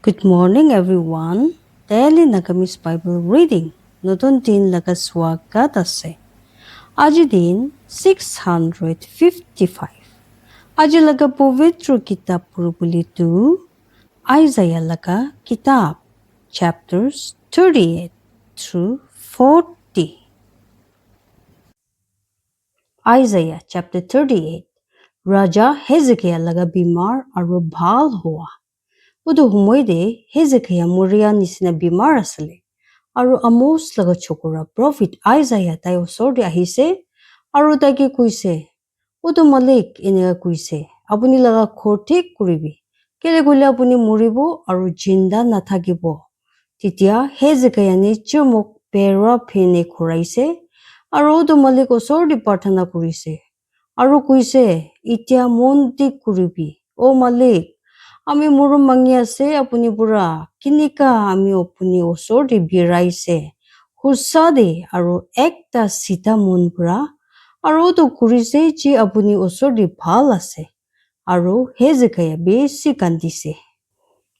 Good morning, everyone. Daily Nagamis Bible reading. নতুন দিন লাগা স্বাগত আছে। আজি দিন 655। আজি লাগা পবিত্র কিতাব পুরোপুলি টু আইজায়া লাগা কিতাব chapters 38 through 40. Isaiah chapter 38. Raja Hezekiah laga bimar aru bhal hoa. Udo humoide Hezekiah Moria nisina bimar asale. Aru Amos laga chokora prophet Isaiah tai osor de ahise aru taike kuise udo malik inega kuise apuni laga khor thik kuribi kele gole apuni muribo aru jinda nathakibo titia Hezekiah ni chumok pera phene khoraise aru udo malik osor de prarthana kurise aru kuise itia mon tik kuribi o malik আমি মোৰো মাঙি আছে আপুনি পুৰা কিনিকা আমি আপুনি ওচৰতে বিৰাইছে হুছা দে আৰু একটা চিতা মন পুৰা আৰু তো কৰিছে যে আপুনি ওচৰতে ভাল আছে আৰু হেজেকিয়া বেছি কান্দিছে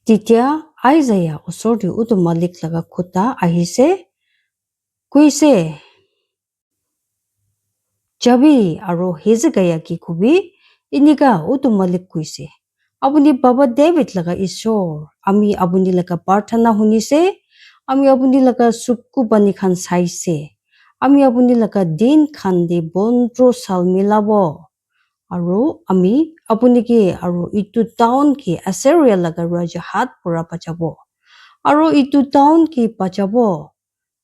তেতিয়া আইজায়া ওচৰতে উতো মালিক লগা খুটা আহিছে কৈছে যাবি আৰু হেজেকিয়া কি কবি ইনিকা উতো মালিক কৈছে আপুনি বাবা ডেভিড লাগা ঈশ্বৰ আমি আপুনি লাগা প্ৰাৰ্থনা শুনিছে আমি আপুনি লাগা চুকু পানী খান চাইছে আমি আপুনি লাগা দিন খান দি বন্ত্ৰ চাল মিলাব আৰু আমি আপুনি কি আৰু ইটো টাউন কি আছেৰিয়া লাগা ৰাজা হাত পৰা পাচাব আৰু ইটো টাউন কি পাচাব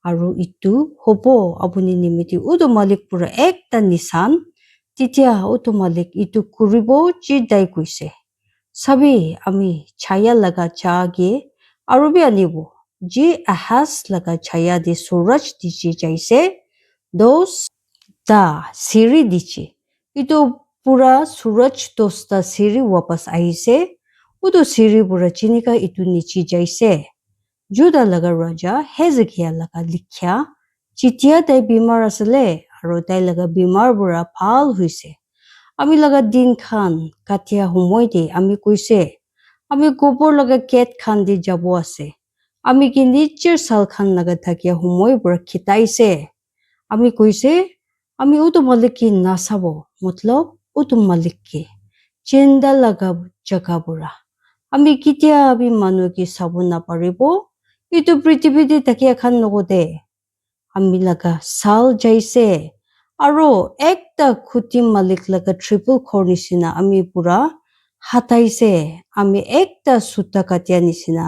আৰু ইটো হ'ব আপুনি নিমিতি উটো মালিক পুৰা একটা নিশান তেতিয়া উটো মালিক ইটো কৰিব চিদাই কৈছে Sabi ami chaya laga chage arubi anibo. Ji ahas laga chaya de suraj dichi jaise dos da siri dichi. Ito pura suraj dosta siri wapas aise. Udo siri pura chinika itu nichi jaise. Juda laga raja Hezekiah laga likhya. Chitia tai bimar asale aro tai laga bimar pura phal huise. আমি লাগা দিন খান কাটিয়া সময়তে আমি কৈছে আমি গোবৰ লগা কেট খান দি যাব আছে আমি কি নিশ্চয় সাল খান লগা থাকিয়া সময় পৰা খিতাইছে আমি কৈছে আমি উতো মালিক কি নাচাব মতলব উতো মালিক কি চিন্তা লগা জাগা পৰা আমি কেতিয়া আমি মানুহ কি চাব নাপাৰিব ইটো পৃথিৱীতে থাকিয়া খান নগদে আমি লাগা সাল যাইছে আৰু একটা খুটি মালিক লাগা ট্ৰিপল খৰ নিচিনা আমি পুৰা হাতাইছে আমি একটা সুতা কাটিয়া নিচিনা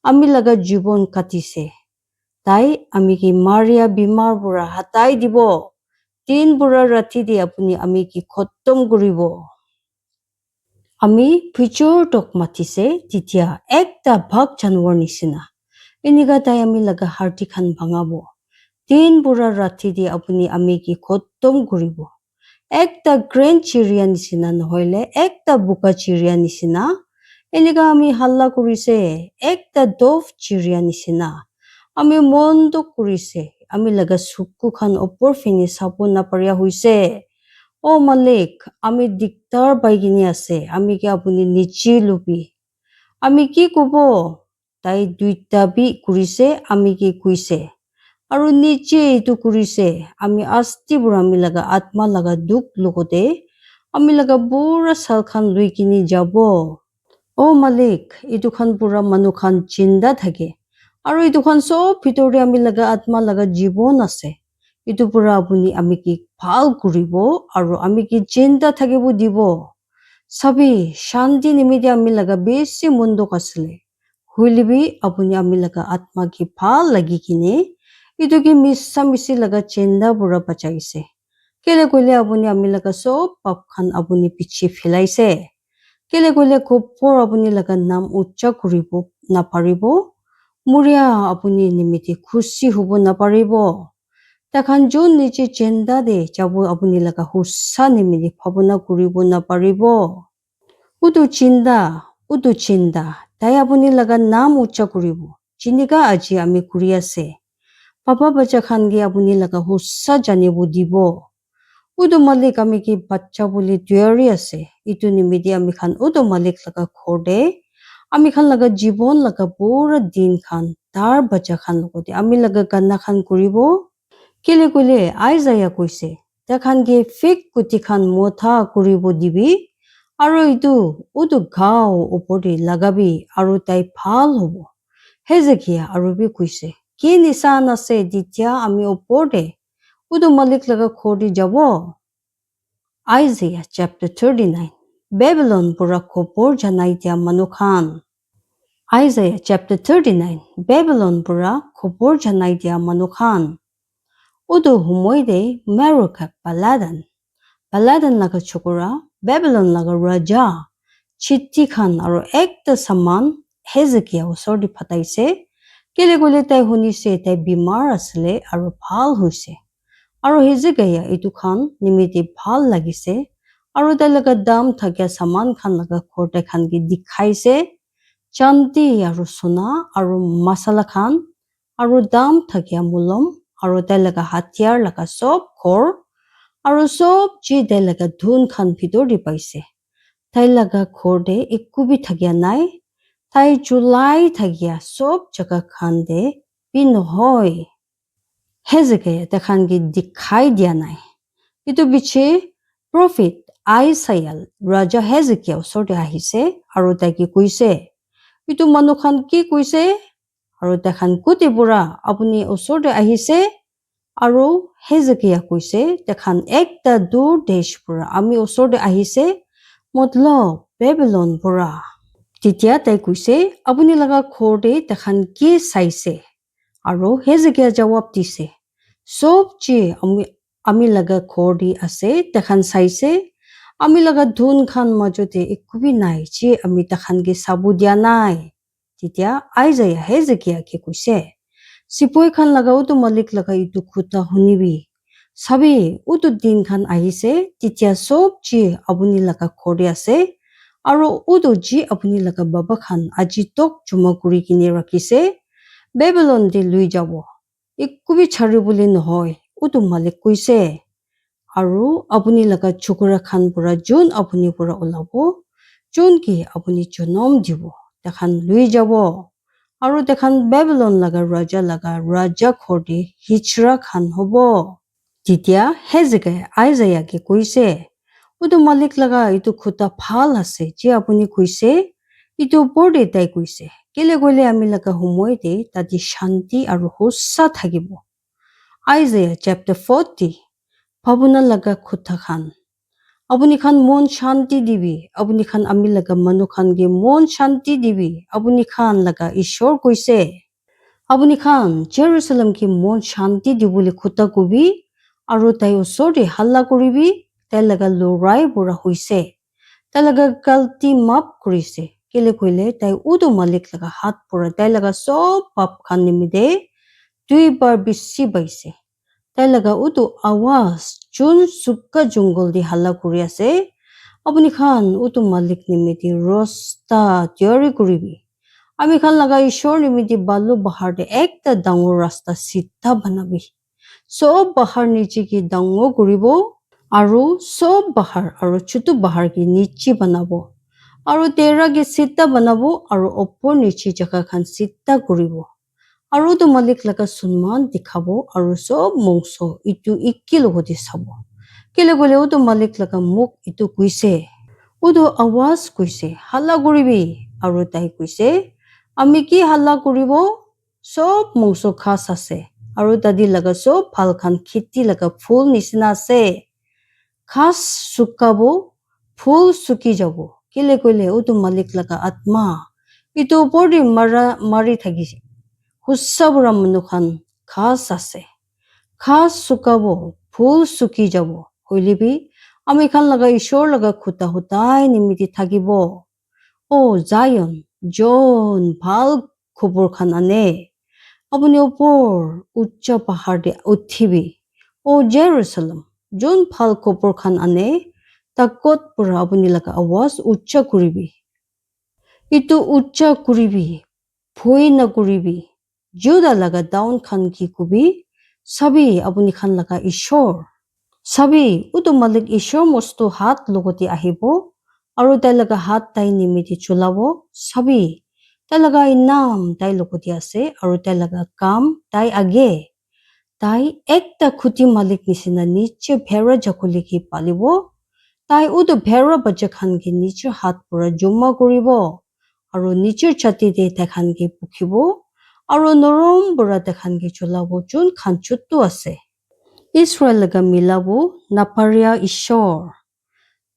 আমি লাগা জীৱন কাটিছে তাই আমি কি মাৰিয়া বিমাৰ পুৰা হাতাই দিব দিন পুৰা ৰাতি দি আপুনি আমি কি খতম কৰিব আমি পিছৰ টক মাতিছে তেতিয়া একটা ভাগ জানুৱাৰ নিচিনা এনেকা তাই আমি লাগা হাৰ্টি খান ভাঙাব দিন পুৰা ৰাতি দি আপুনি আমি কি খতম কৰিব একটা গ্ৰেণ্ড চিৰিয়া নিচিনা নহলে একটা বুকা চিৰিয়া নিচিনা এনেকা আমি হাল্লা কৰিছে একটা ডভ চিৰিয়া নিচিনা আমি মনটো কৰিছে আমি লাগা চুকু খান ওপৰ ফিনি চাব নাপাৰিয়া হৈছে ও মালিক আমি দিগদাৰ পাইকিনি আছে আমি কি আপুনি নিচি লবি আমি কি কব তাই দুইটা বি কৰিছে আমি কি কৈছে আৰু নিচে এইটো কৰিছে আমি আস্তি বুঢ়া আমি লাগা আত্মা লাগা দুখ লগতে আমি লাগা বুঢ়া চাল খান লৈ কিনি যাব অ মালিক এইটো খান পুৰা মানুহ খান চিন্তা থাকে আৰু এইটো খান সব ভিতৰতে আমি লাগা আত্মা লাগা জীৱন আছে এইটো পুৰা আপুনি আমি কি ভাল কৰিব আৰু আমি কি চিন্তা থাকিব দিব সবি শান্তি নিমিতে আমি লাগা বেছি মন্দক আছিলে হইলিবি আপুনি আমি লাগা আত্মা কি ভাল লাগি কিনে itu ki missa misi laga chenda pura pachaise kele kole apuni ami laga sob pap khan apuni pichi philaise kele kole kopor apuni laga nam ucha kuribo naparibo muria apuni nimiti khushi hobo naparibo takhan jon niche chenda de jabo apuni laga hussa nimiti bhabona kuribo naparibo udu chinda tai apuni laga nam ucha kuribo chinika aji ami kuri ase Papa bacha khan ge apuni laga hussa janibo dibo udo malik ami ki bacha boli tuyari ase itu nimidi ami khan udo malik laga khorde Ami khan laga jibon laga pura din khan tar bacha khan logote ami laga ganna khan kuribo kele kule Isaiah koise takhan ge fake kuti khan motha kuribo dibi aro itu utu gao opori lagabi aro tai phal hobo Hezekiah aro bi koise ki nisan ase ditya ami oporde utu malik laga khori jabo Isaiah chapter 39 Babylon pura khopor janai dia manukhan Isaiah chapter 39 Babylon pura khopor janai dia manukhan Udu humoide Merukak Baladan laga chokora Babylon laga raja chitti khan aro ekta saman Hezekiah osor di phataise kele gole tai hunise tai bimar asle aro bhal hoise aro Hezekiah itu khan nimiti bhal lagise aro tai laga dam thakya saman khan laga khorte khan gi dikhaise Chanti aro sona aro masala khan aro dam thakya mulom aro tai laga hatiar laga sob khor aro sob chi tai laga dhun khan bhitor di paise tai laga khor de ekku bi thakya nai tai chulai thakya sob jaga khan de bin hoy Hezekiah ta khan gi dikhai dia nai itu biche prophet Isaiah raja Hezekiah osor de ahise aro tai ki koise itu manu khan ki koise aro ta khan kuti pura apuni osor de ahise aro Hezekiah koise ta khan ekta dur desh pura ami osor de ahise matlab Babylon pura titya tai koise apuni laga khor de ta khan ki saise aro Hezekiah jawab dise sob chi ami laga khor di ase ta khan saise ami laga dhun khan majote ekku bi nai chi ami ta khan ge sabu dia nai titya Isaiah Hezekiah ke koise sipoi khan laga utu malik laga itu khuta hunibi sabi utu din khan ahise titya sob chi apuni laga khori ase aro utu ji apuni laga baba khan aji tok juma kuri kine rakhise Babylon de lui jabo ekku bi charibuli nohoy utu malik koise aro apuni laga chokora khan pura jun apuni pura olabo jun ki apuni jonom dibo takhan lui jabo aro takhan Babylon laga raja khori hichra khan hobo titya Hezekiah Isaiah ke koise utu malik laga itu khuta phal ase je apuni koise itu porde tai koise kele gole ami laga humoi de tadi shanti aro hossa thakibo Isaiah chapter 40 Pabuna laga khuta khan Apuni khan mon shanti dibi apuni khan ami laga manu khan ge mon shanti dibi apuni khan laga ishor koise apuni khan Jerusalem ki mon shanti dibuli khuta kubi aro tai osor de halla kuribi tai laga lorai bura hoise tai laga galti map kurise kele koile tai udu malik laga hat pura tai laga sob pap khan nimide dui bar bisi baise tai laga udu awas chun sukka jungle di halla kuri ase apuni khan udu malik nimidi rosta tiori kuribi ami khan laga ishor nimidi balu bahar de ekta dangor rasta sita banabi sob bahar niche ki dangor kuribo aro sob bahar aro chutu bahar ki niche banabo aro tera ki sita banabo aro opor niche jaga khan sita kuribo aro to malik laga sunman dikhabo aro sob mongso itu ikki logoti sabo kele gole uto malik laga muk itu kuise udo awas kuise halla kuribi aro tai kuise ami ki halla kuribo sob mongso khas ase aro tadi laga sob phal khan khiti laga phul nisina ase khas sukabo phul suki jabo kele gole uto malik laga atma itu pori mari thagise hussabura manukhan khas ase khas sukabo phul suki jabo hoilibi ami khan laga ishor laga khuta hutai nimiti thagibo o Zion John bhal khobor khan ane apuni opor ucha pahar de uthibi o Jerusalem John bhal khobor khan ane takot pura apuni laga awas ucha kuribi itu ucha kuribi phoi na kuribi Juda laga down khan ki kubi sabi apuni khan laga ishor sabi utu malik ishor mostu hat logoti ahibo Aro tai laga hat tai nimiti chulabo sabi tai laga inam tai lokoti ase aro tai laga kam tai age tai ekta khuti malik nisina niche bhera jakuli ki palibo tai udu bhera bacha khan ki niche hat pura juma koribo aro niche chati de tai khan ki pukhibo aro norom pura tai khan ki chulabo chun khan chuttu ase Israel laga milabo naparia ishor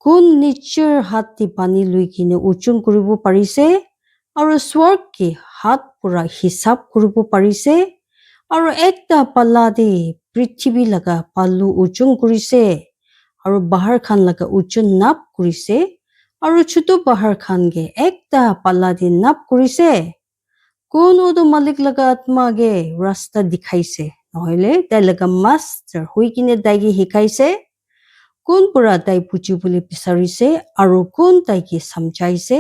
kun nicher hat ti pani lui kine uchun kuribo parise aro swarg ki hat pura hisab kuribo parise aro ekta palla de prithvi laga palu uchun kurise aro bahar khan laga uchun nap kurise aro chutu bahar khan ge ekta palla de nap kurise kun udu malik laga atma ge rasta dikhaise nohile tai laga master hui kine tai gi hikaise kun pura tai puchi bole bisarise aro kun tai ki samjaise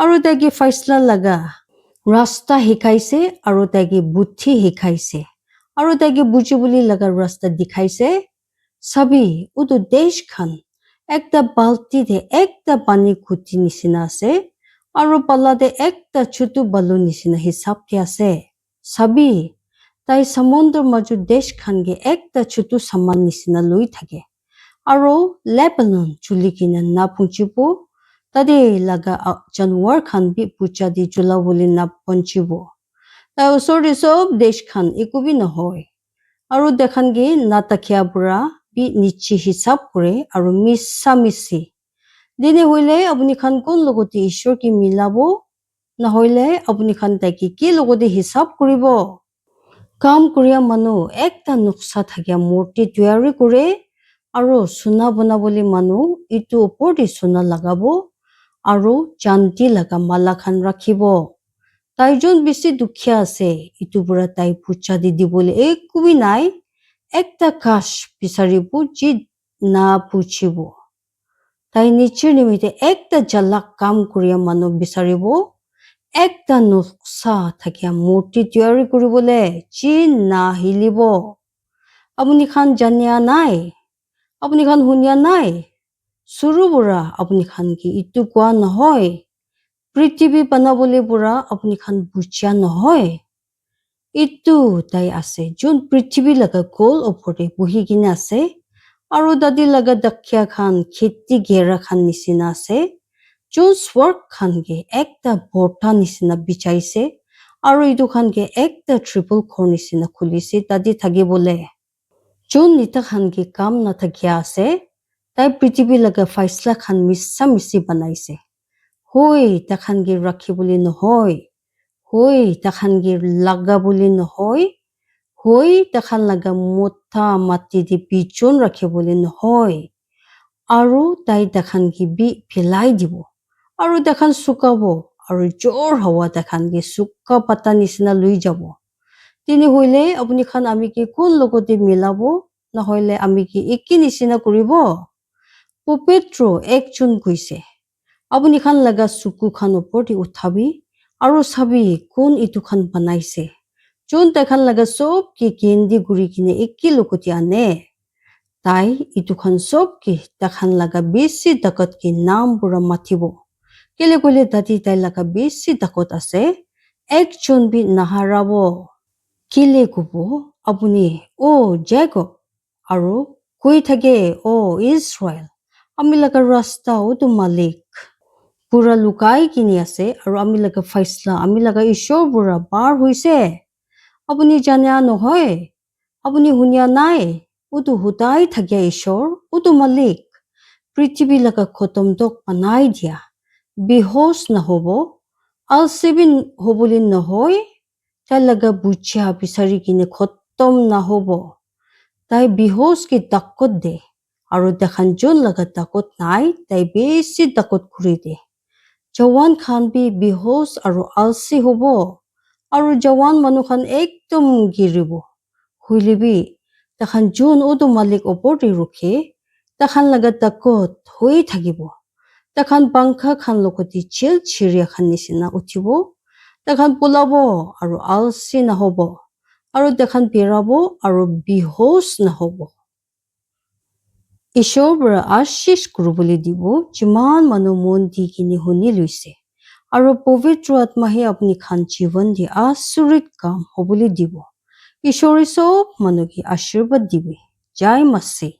aro tai ki faisla laga rasta hikaise aro tai ki buddhi hikaise aro tai ki buchi bole laga rasta dikhaise sabi udu desh khan ekta balti de ekta pani khuti nisina ase aro palla de ekta chutu balu nisina hisab ki ase sabi tai samundra maju desh khan ge ekta chutu saman nisina lui thake aro Lebanon chuli kina na punchibo tade laga janwar khan bi pucha di chula boli na punchibo ta usori sob desh khan ikubi na hoy aro dekhan ge natakia bura bi nichi hisab kore aro missa misi dine hoile apuni khan kon logoti ishwar ki milabo na hoile apuni khan ta ki logoti hisab koribo kam korea manu ekta nuksa thakya murti tayari kore aro suna banabole manu itu opor de suna lagabo aro chanti laga mala khan rakhibo tai jon bisi dukhya ase itu pura tai pucha di dibole ekubi nai ekta kash pisaribo ji na puchibo tai nichir nimite ekta jalak kam korea manu bisaribo ekta nuksa thakya murti tayari koribole ji na hilibo apuni khan janya nai apuni khan hunya nai suru bura apuni khan ki itu kwa nahoy prithvi banabole pura apuni khan buchya nahoy itu tai ase jun prithvi laga gol opor de buhi kina ase aro dadi laga dakhya khan kheti gera khan nisina ase jun swarg khan ge ekta borta nisina bichaise aro itu khan ge ekta triple khor nisina khulise tadi thagi bole jun nita khan ki kam na thakya ase tai prithvi laga faisla khan missa misi banaise hoi ta khan gi rakhi bole nohoy hoi ta khan gi laga bole nohoy hoi ta khan laga motha mati di bichon rakhi bole nohoy aro tai ta khan gi bi philai dibo aro ta khan sukabo aro jor hawa ta khan gi sukka pata nisina lui jabo tini hoile apuni khan ami ki kon logote milabo na hoile ami ki ekki nisina koribo Petro ekjon guise apuni khan laga suku khan opor di uthabi aro sabi kon itu khan banaise jon ta khan laga sob ki kendi guri kine ekki lokoti ane tai itu khan sob ki ta khan laga besi dakat ki naam pura mathibo kele kole dati tai laga besi dakot ase ekjon bi naharabo kile kubo apuni o Jacob aro koi thake o Israel ami laga rasta utu malik pura lukai kini ase aro ami laga faisla ami laga ishor pura bar hoise apuni janya nohoy apuni hunya nai utu hutai thakya ishor utu malik prithvi laga khotom dok banai dia bihos na hobo alsebin hobolin nohoy tai laga bucha bisari kine khotom na hobo tai bihos ki dakot de aro dekhan jon laga dakot nai tai besi dakot kuri de jawan khan bi bihos aro alsi hobo aro jawan manu khan ekdom giribo huilebi takhan jon udu malik opor de rukhe takhan laga dakot hoi thakibo takhan pangkha khan lokoti chil chiria khan nisina uthibo takhan pulabo aro alsi na hobo aro takhan pirabo aro bihos na hobo ঈশ্বৰ পৰা আশীষ কৰিবলৈ দিব যিমান মানুহ মন দি কিনি শুনি লৈছে আৰু পবিত্ৰ আত্মাহে আপুনি খান জীৱন দি আচৰিত কাম হ'বলৈ দিব ঈশ্বৰে চব মানুহকে আশীৰ্বাদ দিবে জয় মাসি